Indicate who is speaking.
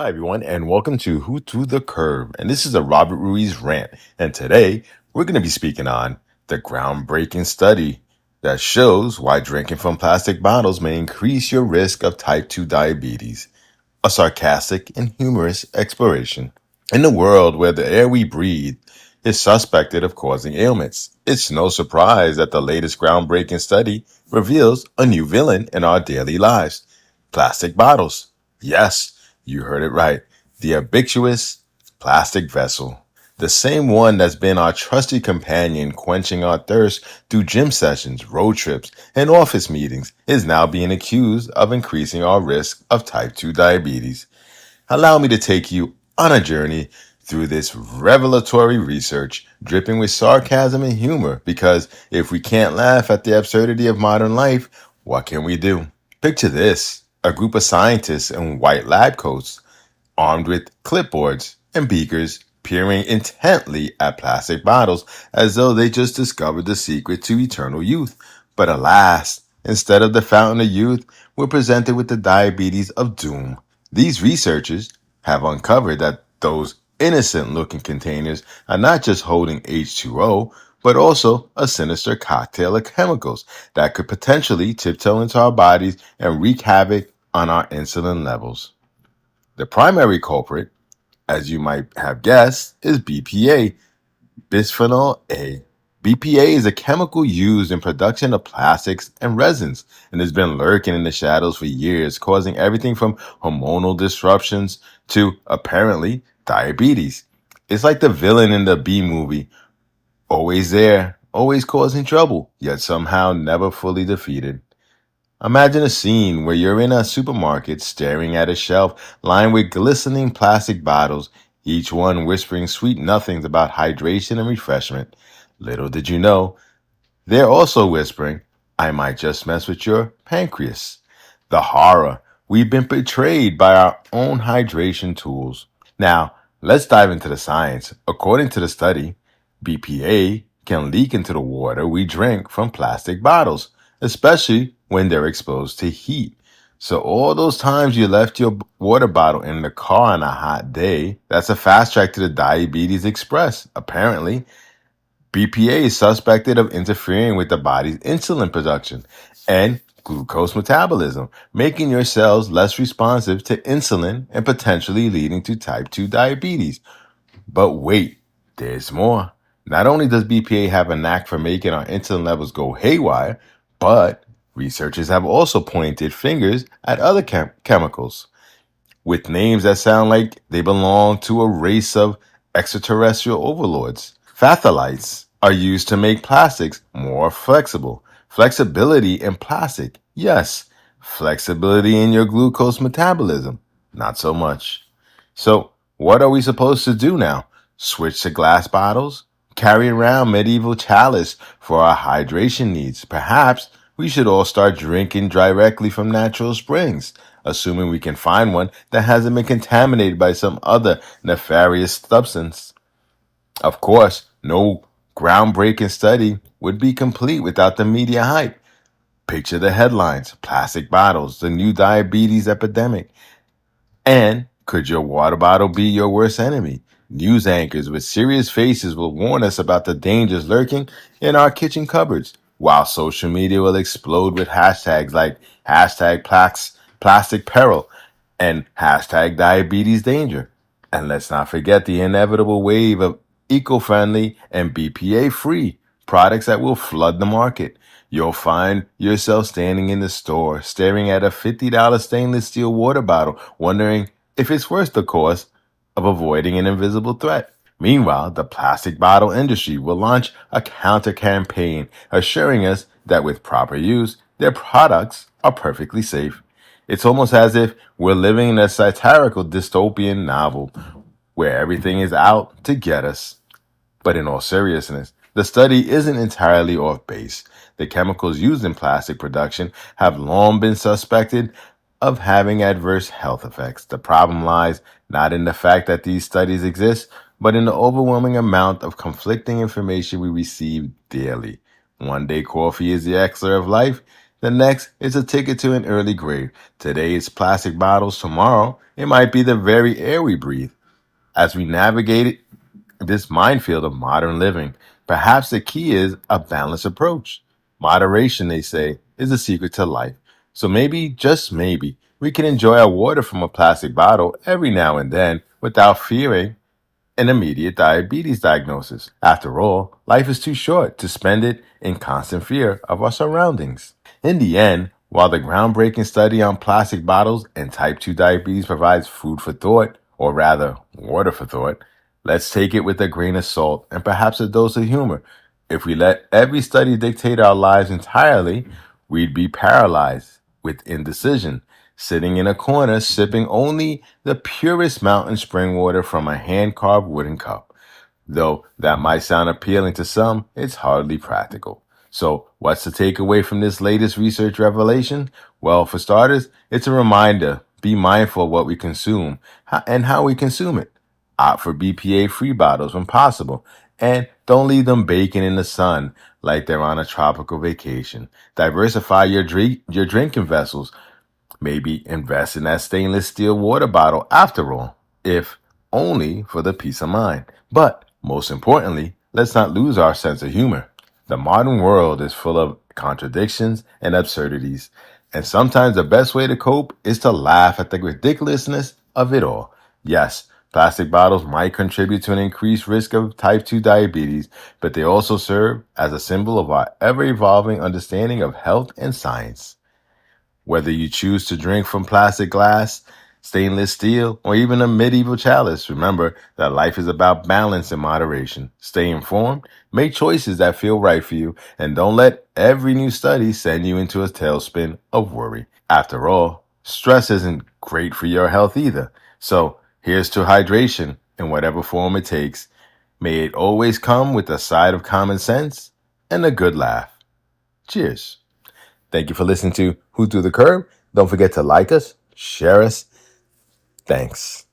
Speaker 1: everyone, and welcome to Who to the Curve. And this is a Robert Ruiz rant. And today we're going to be speaking on the groundbreaking study that shows why drinking from plastic bottles may increase your risk of type 2 diabetes. A sarcastic and humorous exploration. In a world where the air we breathe is suspected of causing ailments, it's no surprise that the latest groundbreaking study reveals a new villain in our daily lives. Plastic bottles. Yes, you heard it right. The ubiquitous plastic vessel. The same one that's been our trusty companion quenching our thirst through gym sessions, road trips, and office meetings is now being accused of increasing our risk of type 2 diabetes. Allow me to take you on a journey through this revelatory research, dripping with sarcasm and humor, because if we can't laugh at the absurdity of modern life, what can we do? Picture this: a group of scientists in white lab coats, armed with clipboards and beakers, peering intently at plastic bottles as though they just discovered the secret to eternal youth. But alas, instead of the fountain of youth, we're presented with the diabetes of doom. These researchers have uncovered that those innocent looking containers are not just holding H2O, but also a sinister cocktail of chemicals that could potentially tiptoe into our bodies and wreak havoc on our insulin levels. The primary culprit, as you might have guessed, is BPA, bisphenol A. BPA is a chemical used in production of plastics and resins and has been lurking in the shadows for years, causing everything from hormonal disruptions to, apparently, diabetes. It's like the villain in the B movie, always there, always causing trouble, yet somehow never fully defeated. Imagine a scene where you're in a supermarket staring at a shelf lined with glistening plastic bottles, each one whispering sweet nothings about hydration and refreshment. Little did you know, they're also whispering, I might just mess with your pancreas. The horror. We've been betrayed by our own hydration tools. Now, let's dive into the science. According to the study, BPA can leak into the water we drink from plastic bottles, especially when they're exposed to heat. So all those times you left your water bottle in the car on a hot day, that's a fast track to the diabetes express. Apparently, BPA is suspected of interfering with the body's insulin production and glucose metabolism, making your cells less responsive to insulin and potentially leading to type 2 diabetes. But wait, there's more. Not only does BPA have a knack for making our insulin levels go haywire, but researchers have also pointed fingers at other chemicals with names that sound like they belong to a race of extraterrestrial overlords. Phthalates are used to make plastics more flexible. Flexibility in plastic, yes. Flexibility in your glucose metabolism, not so much. So, what are we supposed to do now? Switch to glass bottles? Carry around medieval chalice for our hydration needs? Perhaps we should all start drinking directly from natural springs, assuming we can find one that hasn't been contaminated by some other nefarious substance. Of course, no groundbreaking study would be complete without the media hype. Picture the headlines: plastic bottles, the new diabetes epidemic. And could your water bottle be your worst enemy? News anchors with serious faces will warn us about the dangers lurking in our kitchen cupboards, while social media will explode with hashtags like hashtag plastic peril and hashtag diabetes danger. And let's not forget the inevitable wave of eco-friendly and BPA-free products that will flood the market. You'll find yourself standing in the store, staring at a $50 stainless steel water bottle, wondering if it's worth the cost of avoiding an invisible threat. Meanwhile, the plastic bottle industry will launch a counter campaign assuring us that with proper use, their products are perfectly safe. It's almost as if we're living in a satirical dystopian novel where everything is out to get us. But in all seriousness, the study isn't entirely off base. The chemicals used in plastic production have long been suspected of having adverse health effects. The problem lies not in the fact that these studies exist, but in the overwhelming amount of conflicting information we receive daily. One day coffee is the elixir of life, The next is a ticket to an early grave. Today it's plastic bottles. Tomorrow, it might be the very air we breathe. As we navigate this minefield of modern living, perhaps the key is a balanced approach. Moderation, they say, is the secret to life. So maybe, just maybe, we can enjoy our water from a plastic bottle every now and then without fearing an immediate diabetes diagnosis. After all, life is too short to spend it in constant fear of our surroundings. In the end, while the groundbreaking study on plastic bottles and type 2 diabetes provides food for thought, or rather, water for thought, let's take it with a grain of salt and perhaps a dose of humor. If we let every study dictate our lives entirely, we'd be paralyzed with indecision, sitting in a corner sipping only the purest mountain spring water from a hand carved wooden cup. Though that might sound appealing to some, it's hardly practical. So, what's the takeaway from this latest research revelation? Well, for starters, it's a reminder be mindful of what we consume and how we consume it. Opt for BPA free bottles when possible, and don't leave them baking in the sun like they're on a tropical vacation. Diversify your drinking vessels. Maybe invest in that stainless steel water bottle after all, if only for the peace of mind. But most importantly, let's not lose our sense of humor. The modern world is full of contradictions and absurdities, and sometimes the best way to cope is to laugh at the ridiculousness of it all. Yes, plastic bottles might contribute to an increased risk of type 2 diabetes, but they also serve as a symbol of our ever evolving understanding of health and science. Whether you choose to drink from plastic glass, stainless steel, or even a medieval chalice, remember that life is about balance and moderation. Stay informed, make choices that feel right for you, and don't let every new study send you into a tailspin of worry. After all, stress isn't great for your health either. So here's to hydration in whatever form it takes. May it always come with a side of common sense and a good laugh. Cheers. Thank you for listening to Who Threw the Curve. Don't forget to like us, share us. Thanks.